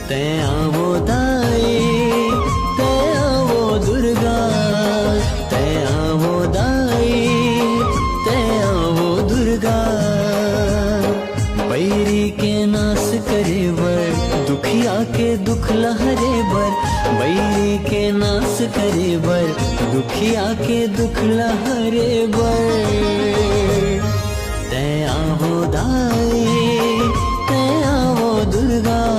तै आवो दाई, तै आवो दुर्गा, तै आवो दाई, तै आवो दुर्गा। बैरी के नाश करे बर, दुखिया के दुख लहरे बर, बैरी के नाश करे बर, दुखिया के दुख लहरे बर। तै आवो दाई, तै आवो दुर्गा।